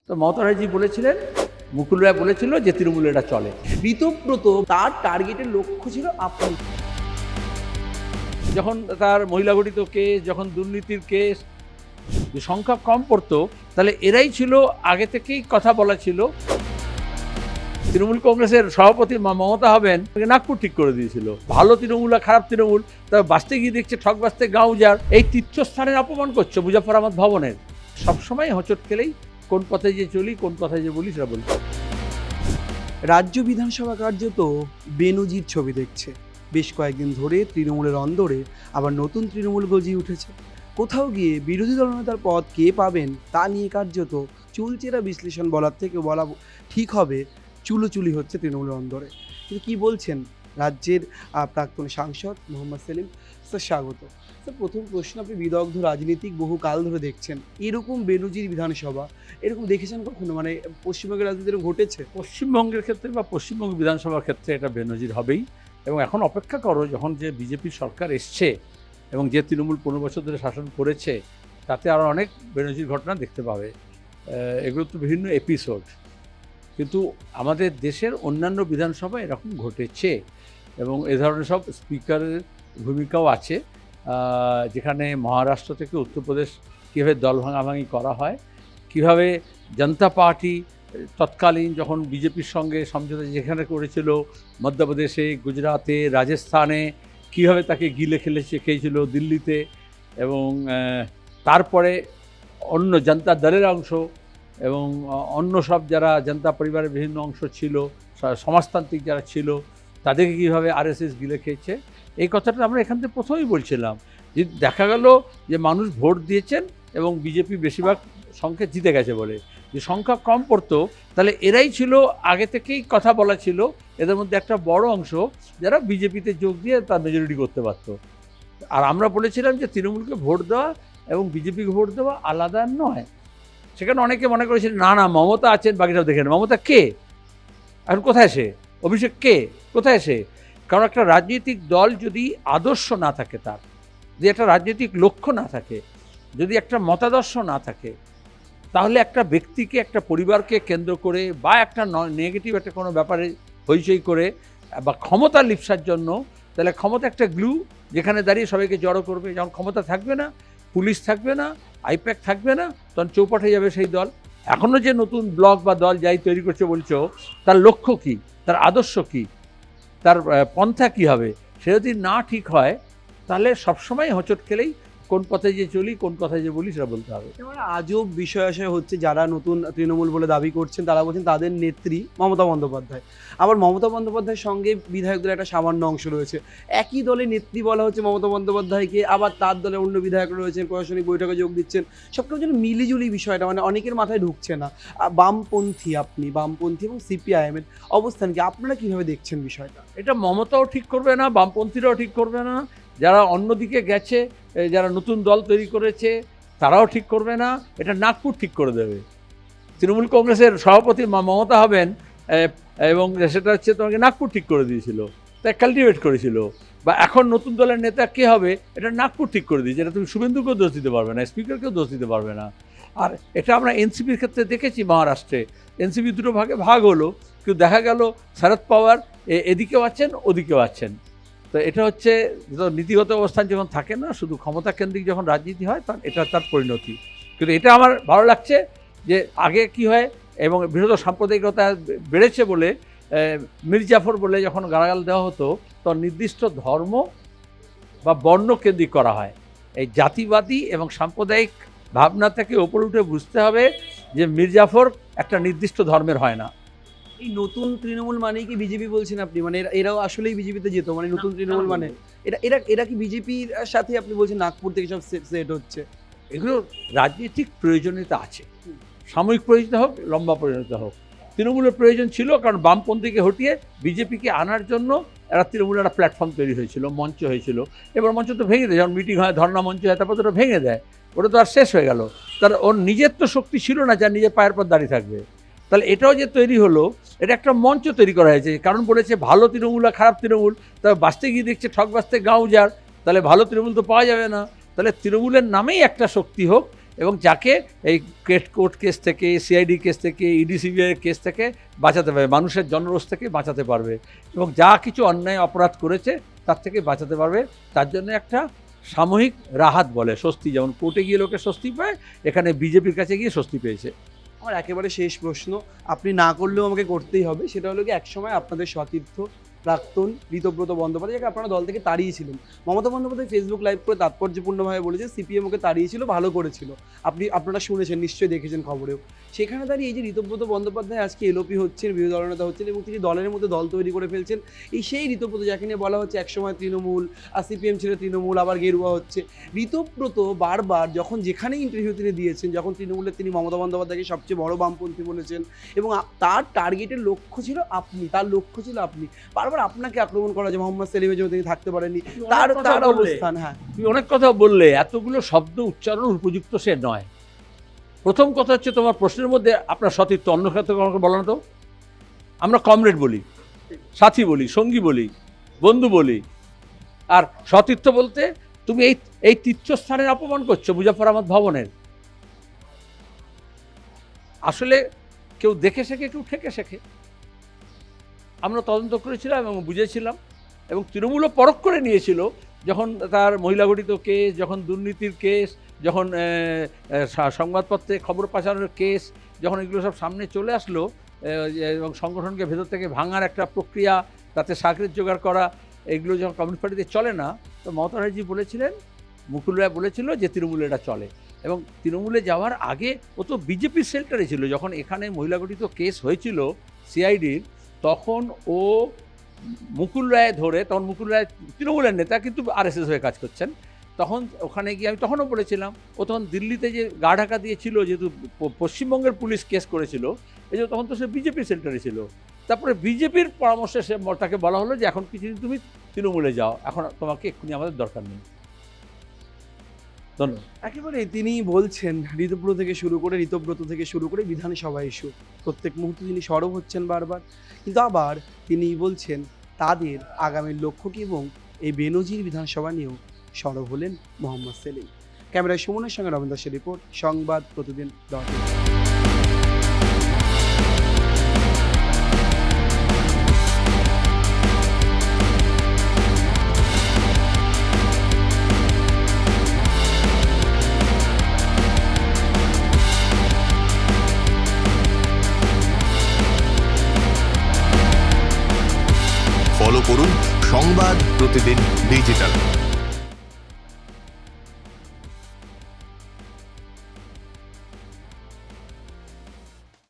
তো মমতা ব্যানার্জি বলেছিলেন, মুকুল রায় বলেছিল যে তৃণমূল এটা চলে। ঋতব্রত তার টার্গেটের লক্ষ্য ছিল আপনি। যখন তার মহিলা গঠিত কেস, যখন দুর্নীতির কেস যে সংখ্যা কম পড়তো, তাহলে এরাই ছিল আগে থেকেই কথা বলা ছিল। তৃণমূল কংগ্রেসের সভাপতি মমতা হবেন, নাগপুর ঠিক করে দিয়েছিল। ভালো তৃণমূল আর খারাপ তৃণমূল, তবে বাঁচতে গিয়ে দেখছে ঠক বাঁচতে গাঁও যার। এই তীর্থস্থানের অপমান করছে মুজাফর আহমদ ভবনের। সবসময় হোঁচট খেলেই কোন পথে যে চলি, কোন কথায় যে বলি সেটা বলি। রাজ্য বিধানসভা কার্যত বেনজির ছবি দেখছে। বেশ কয়েকদিন ধরে তৃণমূলের অন্দরে আবার নতুন তৃণমূল গজিয়ে উঠেছে। কোথাও গিয়ে বিরোধী দলনেতার পদ কে পাবেন তা নিয়ে কার্যত চুলচেরা বিশ্লেষণ বলার থেকে বলা ঠিক হবে চুলোচুলি হচ্ছে তৃণমূলের অন্দরে। কিন্তু কী বলছেন রাজ্যের প্রাক্তন সাংসদ মোহাম্মদ সেলিম স্যার? স্বাগত স্যার। প্রথম প্রশ্ন, আপনি বিদগ্ধ রাজনীতিক, বহু কাল ধরে দেখছেন, এরকম বেনজির বিধানসভা এরকম দেখেছেন কখনো? মানে পশ্চিমবঙ্গের রাজনীতি এরকম ঘটেছে? পশ্চিমবঙ্গের ক্ষেত্রে বা পশ্চিমবঙ্গ বিধানসভার ক্ষেত্রে এটা বেনজির হবেই। এবং এখন অপেক্ষা করো, যখন যে বিজেপি সরকার এসছে এবং যে তৃণমূল 15 বছর ধরে শাসন করেছে, তাতে আরও অনেক বেনজির ঘটনা দেখতে পাবে। এগুলো তো বিভিন্ন এপিসোড, কিন্তু আমাদের দেশের অন্যান্য বিধানসভায় এরকম ঘটেছে এবং এ ধরনের সব স্পিকারের ভূমিকাও আছে। যেখানে মহারাষ্ট্র থেকে উত্তরপ্রদেশ কীভাবে দল ভাঙাভাঙি করা হয়, কীভাবে জনতা পার্টি তৎকালীন যখন বিজেপির সঙ্গে সমঝোতা যেখানে করেছিল, মধ্যপ্রদেশে, গুজরাটে, রাজস্থানে, কীভাবে তাকে গিলে খেয়েছিল দিল্লিতে। এবং তারপরে অন্য জনতা দলের অংশ এবং অন্য সব যারা জনতা পরিবারের বিভিন্ন অংশ ছিল, সমাজতান্ত্রিক যারা ছিল, তাদেরকে কীভাবে আরএসএস গিলে খেয়েছে। এই কথাটা আমরা এখান থেকে প্রথমেই বলছিলাম যে দেখা গেল যে মানুষ ভোট দিয়েছেন এবং বিজেপি বেশিরভাগ সংখ্যা জিতে গেছে বলে। যে সংখ্যা কম পড়তো, তাহলে এরাই ছিল আগে থেকেই কথা বলা ছিল। এদের মধ্যে একটা বড় অংশ যারা বিজেপিতে যোগ দিয়ে তার মেজরিটি করতে পারত। আর আমরা বলেছিলাম যে তৃণমূলকে ভোট দেওয়া এবং বিজেপিকে ভোট দেওয়া আলাদা নয়। সেখানে অনেকে মনে করেছিল না না মমতা আছেন, বাকিটাও দেখে নেন। মমতা কে? এখন কোথায় সে? অভিষেক কে? কোথায় সে? কারণ একটা রাজনৈতিক দল যদি আদর্শ না থাকে, তার যদি একটা রাজনৈতিক লক্ষ্য না থাকে, যদি একটা মতাদর্শ না থাকে, তাহলে একটা ব্যক্তিকে, একটা পরিবারকে কেন্দ্র করে বা একটা নেগেটিভ একটা কোনো ব্যাপারে হইচই করে বা ক্ষমতা লিপ্সার জন্য, তাহলে ক্ষমতা একটা গ্লু, যেখানে দাঁড়িয়ে সবাইকে জড়ো করবে। যখন ক্ষমতা থাকবে না, পুলিশ থাকবে না, আইপ্যাক থাকবে না, তখন চৌপাঠে যাবে সেই দল। এখনও যে নতুন ব্লক বা দল যাই তৈরি করছে বলছো, তার লক্ষ্য কী, তার আদর্শ কী, তার পন্থা কী হবে, সে যদি না ঠিক হয়, তাহলে সবসময় হোঁচট খেলেই কোন পথে যে চলি, কোন কথায় যে বলি সেটা বলতে হবে। আজব বিষয় আশয় হচ্ছে, যারা নতুন তৃণমূল বলে দাবি করছেন তারা বলছেন তাদের নেত্রী মমতা বন্দ্যোপাধ্যায়। আবার মমতা বন্দ্যোপাধ্যায়ের সঙ্গে বিধায়কদের একটা সামান্য অংশ রয়েছে। একই দলে নেত্রী বলা হচ্ছে মমতা বন্দ্যোপাধ্যায়কে, আবার তার দলে অন্য বিধায়ক রয়েছেন, প্রশাসনিক বৈঠকে যোগ দিচ্ছেন। সবটা যেন মিলিজুলি বিষয়টা, মানে অনেকের মাথায় ঢুকছে না। বামপন্থী, আপনি বামপন্থী এবং সিপিআইএমের অবস্থান কি, আপনারা কীভাবে দেখছেন বিষয়টা? এটা মমতাও ঠিক করবে না, বামপন্থীরাও ঠিক করবে না, যারা অন্যদিকে গেছে, যারা নতুন দল তৈরি করেছে তারাও ঠিক করবে না। এটা নাগপুর ঠিক করে দেবে। তৃণমূল কংগ্রেসের সভাপতি মমতা হবেন এবং সেটা হচ্ছে তোমাকে নাগপুর ঠিক করে দিয়েছিল, তাই কাল্টিভেট করেছিল। বা এখন নতুন দলের নেতা কে হবে, এটা নাগপুর ঠিক করে দিয়েছে। এটা তুমি শুভেন্দুকেও দোষ দিতে পারবে না, স্পিকারকেও দোষ দিতে পারবে না। আর এটা আমরা এনসিপির ক্ষেত্রে দেখেছি। মহারাষ্ট্রে এনসিপি দুটো ভাগ হলো, কিন্তু দেখা গেল শরদ পাওয়ার এদিকেও আছেন, ওদিকেও আছেন। তো এটা হচ্ছে নীতিগত অবস্থান যখন থাকে না, শুধু ক্ষমতা কেন্দ্রিক যখন রাজনীতি হয়, তখন এটা তার পরিণতি। কিন্তু এটা আমার ভালো লাগছে যে আগে কি হয়, এবং বৃহৎ সাম্প্রদায়িকতা বেড়েছে বলে মির্জাফর বলে যখন গালাগাল দেওয়া হতো, তখন নির্দিষ্ট ধর্ম বা বর্ণ কেন্দ্রিক করা হয়। এই জাতিবাদী এবং সাম্প্রদায়িক ভাবনা থেকে ওপরে উঠে বুঝতে হবে যে মির্জাফর একটা নির্দিষ্ট ধর্মের হয় না। এই নতুন তৃণমূল মানেই কি বিজেপি বলছেন আপনি? মানে এরাও আসলেই বিজেপিতে যেত, মানে নতুন তৃণমূল মানে এরা কি বিজেপির সাথে আপনি বলছেন নাগপুর থেকে সব সেট হচ্ছে? এগুলো রাজনৈতিক প্রয়োজনীয়তা আছে, সাময়িক প্রয়োজনীয়তা হোক, লম্বা প্রয়োজনীয়তা হোক। তৃণমূলের প্রয়োজন ছিল, কারণ বামপন্থীকে হটিয়ে বিজেপিকে আনার জন্য এরা তৃণমূলের একটা প্ল্যাটফর্ম তৈরি হয়েছিল, মঞ্চ হয়েছিল। এবার মঞ্চ তো ভেঙে দেয়, যখন মিটিং হয়, ধর্ণা মঞ্চ হয়, তারপর তো ওটা ভেঙে দেয়। ওটা তো আর শেষ হয়ে গেল। তার ওর নিজের তো শক্তি ছিল না যা নিজের পায়ের পর দাঁড়িয়ে থাকবে। তাহলে এটাও যে তৈরি হলো, এটা একটা মঞ্চ তৈরি করা হয়েছে। কারণ বলেছে ভালো তৃণমূল আর খারাপ তৃণমূল, তবে বাঁচতে গিয়ে দেখছে ঠক বাঁচতে গাঁও যার, তাহলে ভালো তৃণমূল তো পাওয়া যাবে না। তাহলে তৃণমূলের নামেই একটা শক্তি হোক এবং যাকে এই কোর্ট কেস থেকে, সিআইডি কেস থেকে, ইডি সিবিআই কেস থেকে বাঁচাতে পারবে, মানুষের জনরোষ থেকে বাঁচাতে পারবে, এবং যা কিছু অন্যায় অপরাধ করেছে তার থেকে বাঁচাতে পারবে। তার জন্য একটা সাময়িক রাহাত বলে, স্বস্তি, যেমন কোর্টে গিয়ে লোকে স্বস্তি পায়, এখানে বিজেপির কাছে গিয়ে স্বস্তি পেয়েছে। আমার একেবারে শেষ প্রশ্ন, আপনি না করলেও আমাকে করতেই হবে, সেটা হলো কি একসময় আপনাদের সতীর্থ প্রাক্তন ঋতব্রত বন্দ্যোপাধ্যায়, যাকে আপনারা দল থেকে তাড়িয়েছিলেন, মমতা বন্দ্যোপাধ্যায় ফেসবুক লাইভ করে তাৎপর্যপূর্ণভাবে বলেছে সিপিএম ওকে তাড়িয়েছিল, ভালো করেছিল। আপনারা শুনেছেন, নিশ্চয়ই দেখেছেন খবরেও। সেখানে দাঁড়িয়ে এই যে ঋতব্রত বন্দ্যোপাধ্যায় আজকে এলওপি হচ্ছেন, বিরোধী দলনেতা হচ্ছেন, এবং তিনি দলের মধ্যে দল তৈরি করে ফেলছেন, এই সেই ঋতব্রত যাকে নিয়ে বলা হচ্ছে একসময় তৃণমূল, আর সিপিএম ছিল তৃণমূল, আবার গেরুয়া হচ্ছে। ঋতব্রত বারবার যখন যেখানেই ইন্টারভিউ তিনি দিয়েছেন, যখন তৃণমূলের তিনি মমতা বন্দ্যোপাধ্যায়কে সবচেয়ে বড় বামপন্থী বলেছেন, এবং তার টার্গেটের লক্ষ্য ছিল আপনি, তার লক্ষ্য ছিল আপনি, বারবার আপনাকে আক্রমণ করা, যে মোহাম্মদ সেলিমের জন্য তিনি থাকতে পারেননি, তার অবস্থান। হ্যাঁ, তুমি অনেক কথা বললে, এতগুলো শব্দ উচ্চারণ উপযুক্ত সে নয়। প্রথম কথা হচ্ছে, তোমার প্রশ্নের মধ্যে আপনার সতীর্থ, অন্য ক্ষেত্রে আমাকে বলো না তো। আমরা কমরেড বলি, সাথী বলি, সঙ্গী বলি, বন্ধু বলি, আর সতীর্থ বলতে তুমি এই তীর্থস্থানের অপমান করছো, মুজাফফর আহমদ ভবনের। আসলে কেউ দেখে শেখে, কেউ ঠেকে শেখে। আমরা তদন্ত করেছিলাম এবং বুঝেছিলাম, এবং তৃণমূলও পরখ করে নিয়েছিল, যখন তার মহিলা গঠিত কেস, যখন দুর্নীতির কেস, যখন সংবাদপত্রে খবর পাঠানোর কেস, যখন এগুলো সব সামনে চলে আসলো, এবং সংগঠনকে ভেতর থেকে ভাঙার একটা প্রক্রিয়া, তাতে সাকরেত জোগাড় করা, এগুলো যখন কমিউনিস্ট পার্টিতে চলে না, তো মমতা ব্যানার্জি বলেছিলেন, মুকুল রায় বলেছিল যে তৃণমূলে এটা চলে। এবং তৃণমূলে যাওয়ার আগে ও তো বিজেপির সেল্টারে ছিল। যখন এখানে মহিলা গঠিত কেস হয়েছিল সিআইডির, তখন ও মুকুল রায় ধরে, তখন মুকুল রায় তৃণমূলের নেতা, কিন্তু আরএসএস হয়ে কাজ করছেন, তখন ওখানে গিয়ে আমি তখনও বলেছিলাম, ও তখন দিল্লিতে যে গা ঢাকা দিয়েছিল, যেহেতু পশ্চিমবঙ্গের পুলিশ কেস করেছিল, এই যে তখন তো সে বিজেপির সেন্টারে ছিল। তারপরে বিজেপির পরামর্শে সে তাকে বলা হলো যে এখন কিছুদিন তুমি তৃণমূলে যাও, এখন তোমাকে এক্ষুনি আমাদের দরকার নেই। ধন্যবাদ। একেবারে তিনি বলছেন ঋতব্রত থেকে শুরু করে বিধানসভা ইস্যু প্রত্যেক মুহূর্তে তিনি সরব হচ্ছেন বারবার, কিন্তু আবার তিনি বলছেন তাদের আগামীর লক্ষ্য কি, এবং এই বেনজির বিধানসভা নিয়েও সরব হলেন মোহাম্মদ সেলিম। ক্যামেরায় সুমনের সঙ্গে রবীন্দ্র দাসের রিপোর্ট, সংবাদ প্রতিদিন .in। ফলো করুন সংবাদ প্রতিদিন ডিজিটাল।